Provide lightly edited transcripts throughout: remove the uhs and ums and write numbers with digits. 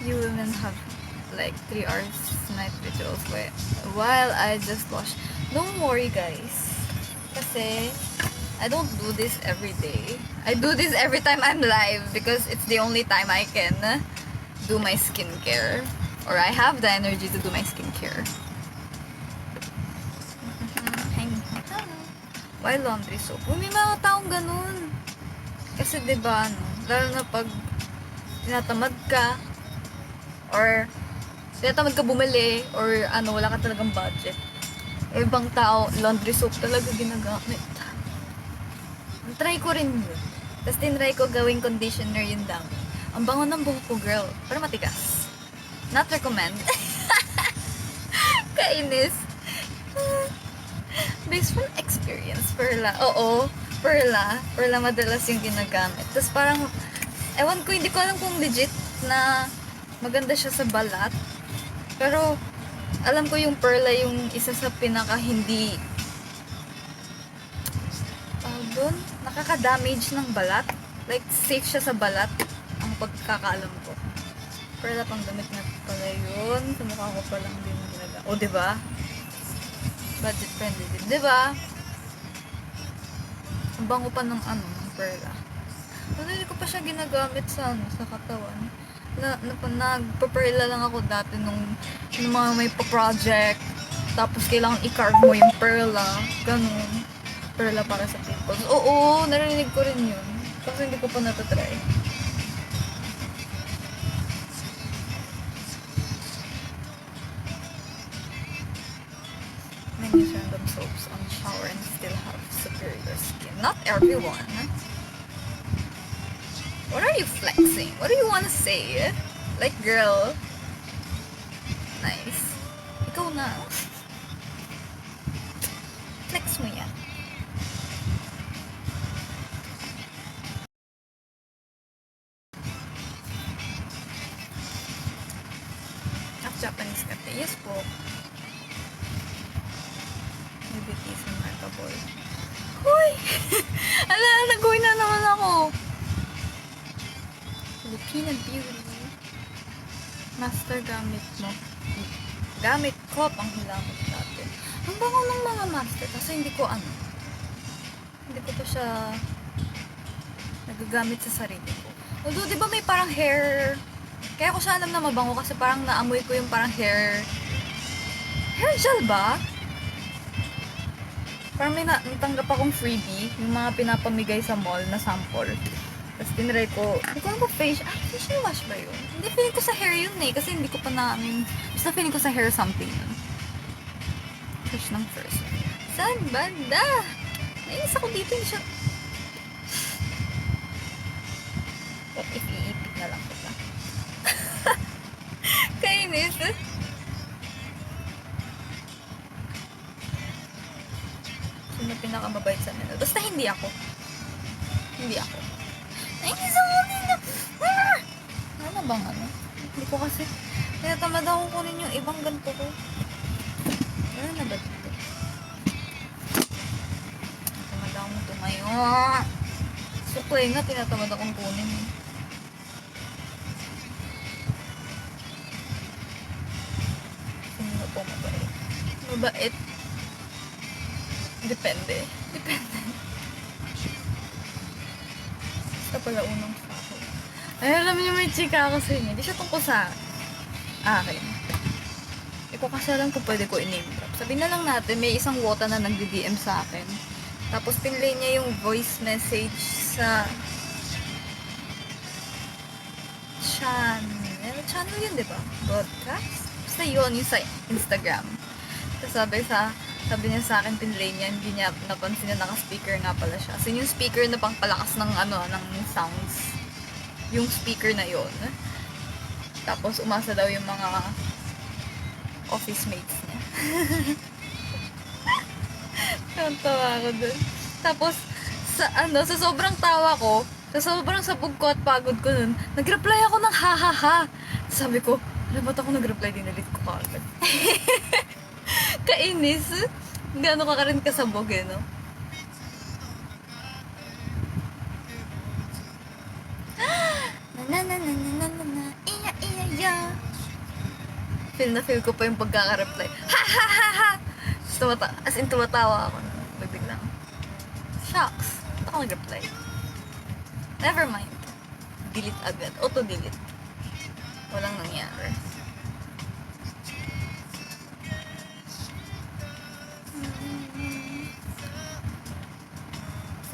You women have like 3 hours night rituals while I just wash. Don't worry guys. Kasi I don't do this every day. I do this every time I'm live because it's the only time I can do my skincare. Or I have the energy to do my skincare. Why laundry soap? Uy, may mga taong ganun. Kasi diba, ano, lalo na pag tinatamad ka, or tinatamad ka bumili, or ano, wala ka talagang budget. Ibang tao, laundry soap talaga ginagamit. Try ko rin yun. Tapos tinry ko gawing conditioner yun lang. Ang bango ng buhok ko, girl. Pero matigas. Not recommend. Kainis. Based from experience, Perla. Oo, Perla. Perla madalas yung ginagamit. Tapos parang, ewan ko, hindi ko alam kung legit na maganda siya sa balat. Pero, alam ko yung Perla yung isa sa pinaka hindi doon, nakaka-damage ng balat. Like, safe siya sa balat. Ang pagkakaalam ko. Perla pang damit na pala yun. Sa mukha ko pa lang din ginagamit. O, diba? Budget friendly din. Diba? Ang bango pa ng ano, ng Perla. Pero hindi ko pa siya ginagamit sa ano, sa katawan. Nagpa-Perla lang ako dati nung mga may pa-project. Tapos kailangan i-carve mo yung Perla. Ganun. Perla para sa pimples. Oo, narinig ko rin yun. Kasi hindi ko pa natatry. Many use random soaps on shower and still have superior skin. Not everyone. What are you flexing? What do you want to say? Like, girl. Nice. Ikaw na. Flex mo yan. Japanese cafe. Yes po. Diabetes and markable. Hoy! Ala, nag-uwi na naman ako. Filipina Beauty. Master gamit mo. Gamit ko pang hilamot natin. Ang bango ng mga master kasi hindi ko ano. Hindi ko pa siya nagagamit sa sarili ko. Although, di ba may parang hair. Kaya ko siya alam na mabango kasi parang naamoy ko yung parang hair gel ba? Parang may natanggap akong freebie, yung mga pinapamigay sa mall na sample. Tapos tinry ko, hindi ko ba facial wash ba yun? Hindi, feeling ko sa hair yun eh, kasi hindi ko pa basta feeling ko sa hair something yun. Touch ng first. Saan banda? Nainis ako dito, hindi siya. What if iipit na lang kita? Kainis. Sino pinakamabait sa nila? Basta hindi ako. Hindi ako. Nainis ako nila. Ano bang ano? Hindi ko kasi. Kaya tamad ako kunin yung ibang ganito ko. Ano na ba dito? Tamad akong tumayo. Suklay nga, tinatamad akong kunin eh. Mabait. Depende. Basta pala unang sako. Ay, alam niyo may chika ako sa inyo. Hindi siya tungkol sa akin. Iko kasi alam kung pwede ko i-name drop. Sabihin na lang natin, may isang wota na nagdi-DM sa akin. Tapos pinlay niya yung voice message sa channel. Channel yun, di ba? Broadcast? Basta yun, yung sa Instagram. Tapos sabi niya sa akin, pinlay niya, hindi niya napansin na naka-speaker nga pala siya. So, yung speaker na pangpalakas ng ng sounds. Yung speaker na yon. Tapos, umasa daw yung mga office mates niya. Tawa ako dun. Tapos, sa sobrang tawa ko, sa sobrang sabog ko at pagod ko nun, nag-reply ako ng ha-ha-ha. Sabi ko, alam ba't ako nag-reply, dinalit ko kaagad. Kainis. Gano'n ka rin kasabog eh, no? Na na na na na na na iya iya ya. Feel na feel ko pa yung pagkaka-reply. Ha ha ha ha! As in, tumatawa ako. Biglang, shucks. Ba't ako nag-reply? Never mind. Delete agad. Auto-delete. Walang nangyari.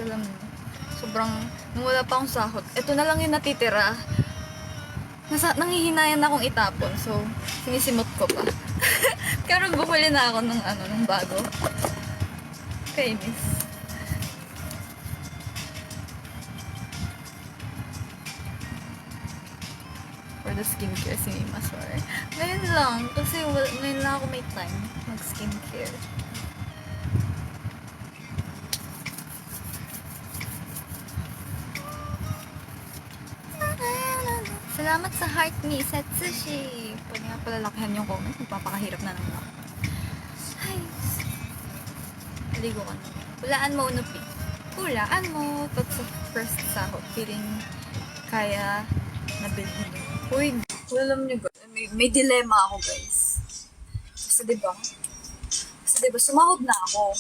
Alam mo, sobrang, nung wala pa akong sahod, ito na lang yung natitira. Nanghihinayan akong itapon, so, sinisimot ko pa. Pero bumili na ako ng bago. Kainis. For the skincare, si Mima, sorry. Ngayon lang, kasi ngayon lang ako may time mag-skincare. Salamat sa heart me, Setsushi. Pwede nga palalakihan yung comment. Magpapakahirap na naman ako. Ay. Aligo ka na. Hulaan mo, Unupi. Hulaan mo. Pag sa first sahod, feeling kaya nabilhin nyo. Uy, alam nyo guys, may dilemma ako guys. Kasi diba, sumahod na ako.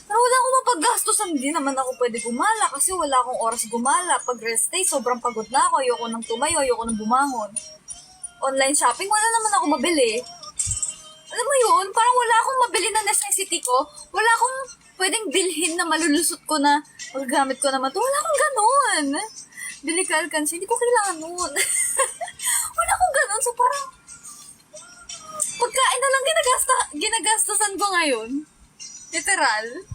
Pero wala akong mapaggastosan, hindi naman ako pwede gumala kasi wala akong oras gumala. Pag rest day, sobrang pagod na ako. Ayoko nang tumayo, ayoko nang bumangon. Online shopping, wala naman ako mabili. Alam mo yun, parang wala akong mabili na necessity ko. Wala akong pwedeng bilhin na malulusot ko na magagamit ko naman to. Wala akong ganon. Bili ka alkansi, hindi ko kailangan nun. Wala akong ganon, so parang pagkain na lang ginagastosan ko ngayon. Literal.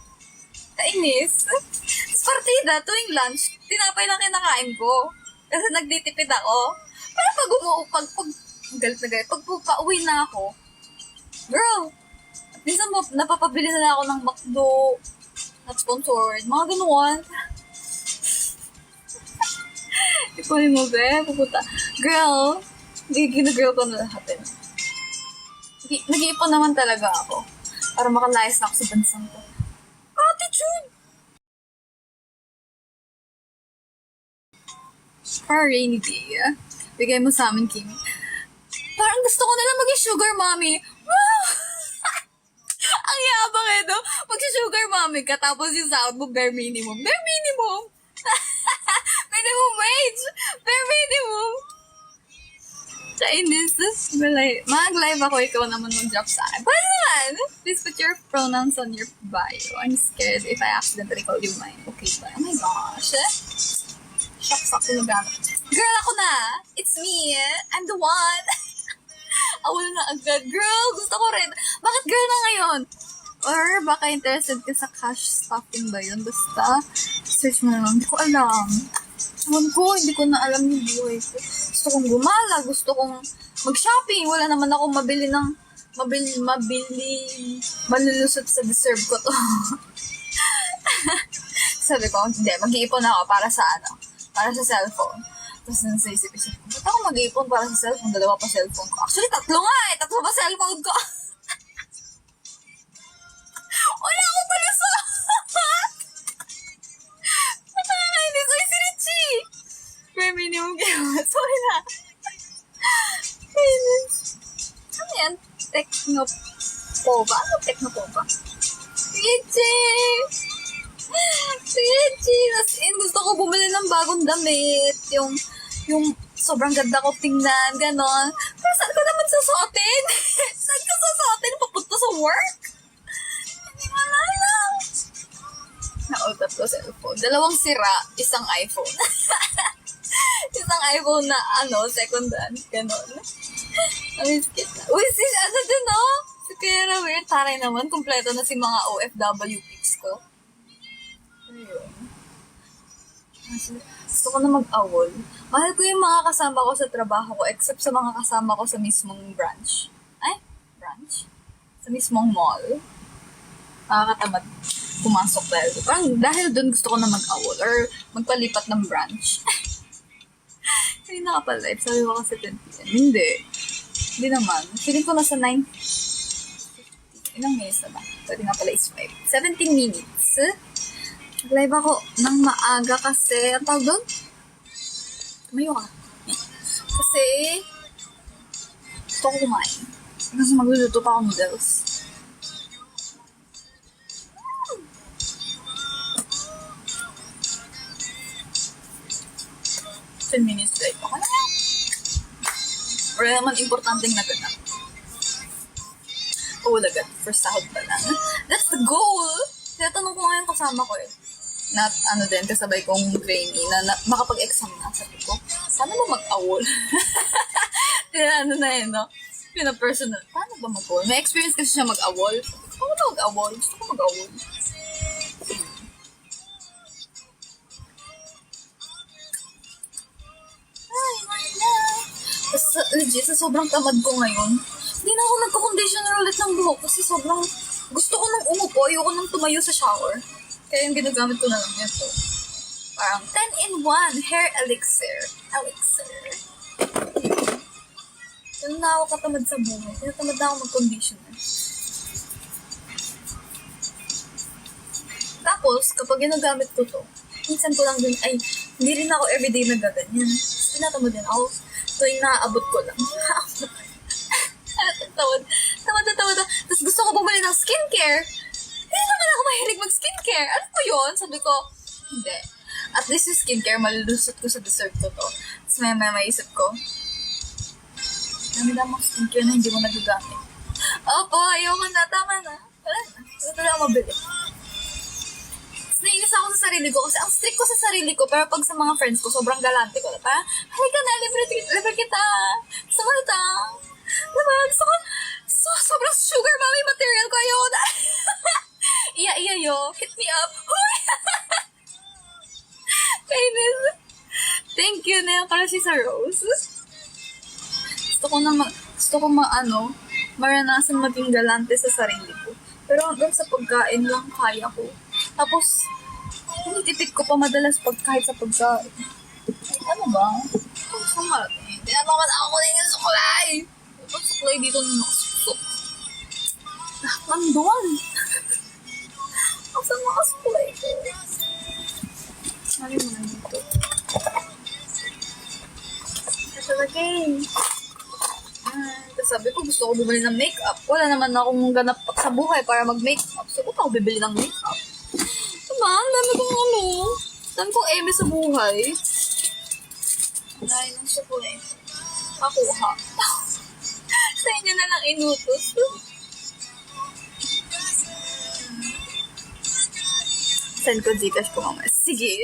Kainis. Tapos partida, tuwing lunch, tinapay lang kinakain ko. Kasi nagtitipid ako. Pero galit na galit, pag pauwi na ako, girl, minsan napapabili na ako ng McDo, not sponsored, mga ganuan. Ikunin mo, be, pupunta. Girl, ginagirl ko na lahat eh. Nag-iipon naman talaga ako para makalayas na ako sa bansang ko. Attitude! For a rainy day, bigay mo sa amin, Kimi. Parang gusto ko na lang maging sugar mommy. Wow! Ang yabang eh, no? Mag-sugar mommy ka, tapos yung sahod mo, bare minimum. Bare minimum! Minimum wage! Bare minimum! Chinese, mag-live ako, ikaw naman mag-drop sa akin. Pwede naman! Please put your pronouns on your bio. I'm scared if I accidentally call you mine. Okay ba? Oh my gosh. Shucks ako nagamit. Girl, ako na! It's me! I'm the one! Awal na agad. Girl, gusto ko rin. Bakit girl na ngayon? Or baka interested ka sa cash stuffing ba yun? Basta, search mo na lang. Hindi ko alam. Hindi ko na alam yung buhay ko. Gusto kong gumala, gusto kong mag-shopping. Wala naman akong malulusot sa deserve ko to. Sabi ko, hindi, mag-iipon ako para sa para sa cellphone. Tapos naisip ko, ba't ako mag-iipon para sa cellphone? 2 pa cellphone ko. Actually, 3 nga eh. 3 pa cellphone ko. Wala akong paluso. Nakakainis. Uy, si Richie. May minimum gawa. Sorry na. Ano yan? Technopova? Ano Technopova? Richie! As in, gusto ko bumili ng bagong damit. Yung sobrang ganda ko tingnan, ganon. Pero saan ko naman susuotin? Saan ko susuotin? Papunta sa work? Hindi ko alam. Na-out ko cellphone. 2 sira, 1 iPhone. Isang iPhone na, second hand, ganon. Amiskit na. Uy, ano dun, oh? Si Kuya Ramir, taray naman, kompleto na si mga OFW pics ko. Ayun. Gusto ko na mag-awol. Mahal ko yung mga kasama ko sa trabaho ko, except sa mga kasama ko sa mismong branch. Branch? Sa mismong mall. Nakakatamad pumasok dahil doon gusto ko na mag-awol or magpalipat ng branch. Hindi nakapalive. Sabi ko kasi 10 p.m. Hindi naman. Feeling ko nasa 9. Ilang minutes na ba? Pwede nga pala is 5. 17 minutes. Live ako ng maaga kasi, ang tawag doon? Tumayo ka. Kasi, gusto ko kumain. Kasi magluluto pa ako noodles. 10 minutes late. Okay na yan. Wala naman importanteng naganap. Agad. First sahod pa lang. That's the goal! Tinatanong ko ngayon kasama ko eh. Na din, kasabay kong trainee na makapag-exam na. Sabi ko, sana ba mag-awol? Na yun, no? Personal. Paano ba mag-awol? May experience kasi siya mag-awol. Paano ba mag-awol? Gusto ko mag-awol. Legit, sa sobrang tamad ko ngayon, hindi na ako nagko-conditioner ulit ng buhok kasi sobrang gusto ko nang umupo, ayoko nang tumayo sa shower. Kaya yung ginagamit ko na lang ito. Parang 10-in-1 hair elixir. Ganun na ako katamad sa buhay. Tinatamad na ako mag-conditioner. Tapos, kapag ginagamit ko to, minsan ko lang din, hindi rin ako everyday nagaganyan. Tinatamad din ako. Tuwing naaabot ko lang. Tawad. Tapos gusto ko bumili ng skincare. Hindi naman ako mahilig mag-skincare. Ano po yun? Sabi ko, hindi. At least yung skincare, malulusot ko sa dessert ko to. Tapos may maisip ko, dami-damang skincare na hindi mo nagagamit. Opo, ayoko na. Tama na. Wala na. Wala na ako mabili. Nainis ako sa sarili ko kasi ang strict ko sa sarili ko, pero pag sa mga friends ko, sobrang galante ko. Parang, halika na, libre kita. Gusto ko na ito. Diba? Gusto ko, sobrang sugar mommy material ko. Ayaw na. Iya yo. Hit me up. Kainis. Thank you na yung kasi sa Rose. Gusto ko maranasan maging galante sa sarili ko. Pero hanggang sa pagkain lang kaya ko. Tapos, tinitipid ko pa madalas kahit sa pagkain. Ano ba? Sumat eh. Tinabakan ako na yung suklay. Yung suklay dito na nakasusok. Nandun. Asan mga suklay ko? Ano mo nandito? Ito lagay. Sabi ko, gusto ko bumili ng makeup. Wala naman akong ganap sa buhay para mag-makeup. So, ba't ako bibili ng makeup? Diba? Ang dami kong eme sa buhay. Dahil ng sukulay. Pakuha. Sa inyo na lang inutos. Send ko Gcash po mamaya. Sige.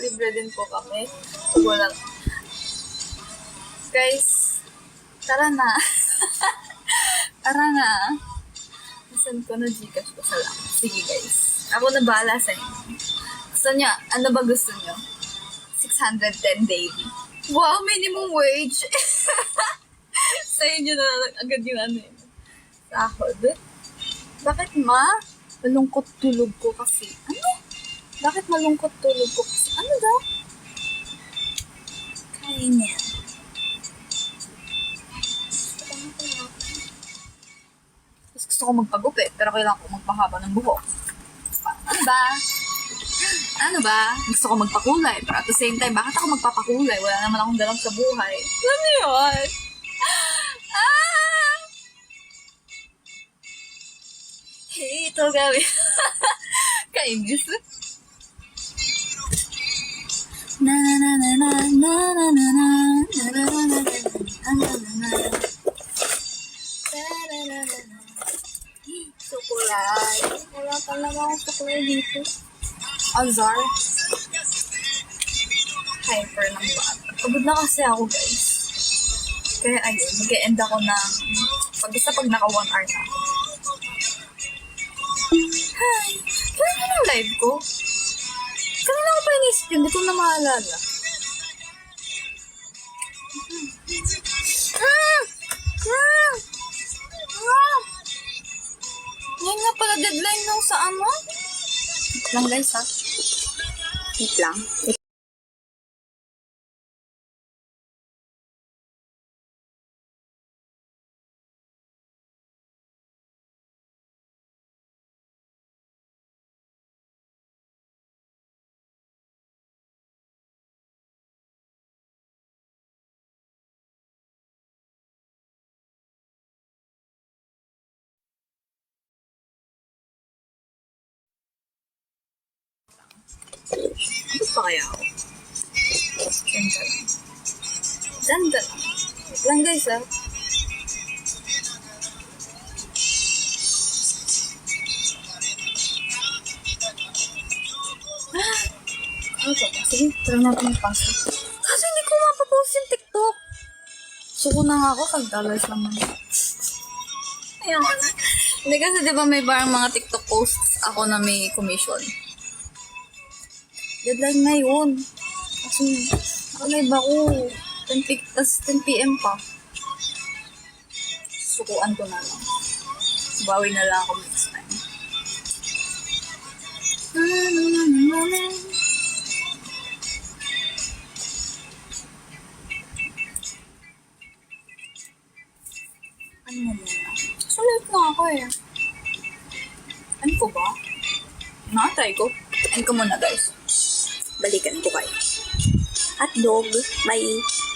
Libre din po kami. Wala. Guys, tara na. Send ko na Gcash ko sa lang. Sige guys. Ako na bahala sa inyo. Gusto nyo, ano ba gusto nyo? 610 daily. Wow, minimum wage. Sa inyo na lang agad yung sahod. Bakit ma? Malungkot tulog ko kasi. Ano? Bakit malungkot tulog ko kasi? Ano daw? Kainin. Gusto ko magpagupit, pero kailangan ko magpahaba ng buhok. Ano ba? Gusto ko magpakulay, pero at the same time, bakit ako magpapakulay? Wala naman akong dalang sa buhay. Alam niyo yun? Hey, ito gawin. Kainis. Na na na na na na na na na na na na na. Sukulay. Wala talaga akong sukulay dito. Azar. Hyper ng bata. Pagod na kasi ako, guys. Kaya ayun, mag-e-end ako ng pag naka 1 hour na ako. Hi! Kailan na live ko? Kanina ko pa inisip yun, hindi ko na maalala. Ngayon nga pala deadline nung sa ano? Wait lang guys ha. Wait lang. Ano pa kaya ako? Ganda lang. Ganda lang. Wait lang guys ah. Ano ba? Sige, try natin yung pasok. Kaso hindi ko mapapost yung TikTok. Suko na nga ako, $5 naman. Ayun ko na. Hindi kasi diba may parang mga TikTok posts ako na may commission. Deadline na yun. Kasi nakalive ako. 10 p.m. pa. Sukuan ko na lang. Bawi na lang ako next time. Ano mo muna? Sulit na ako eh. Ano ko ba? Nakatry ko. Ano ko muna guys. Balikan ko kayo. Hotdog. Bye.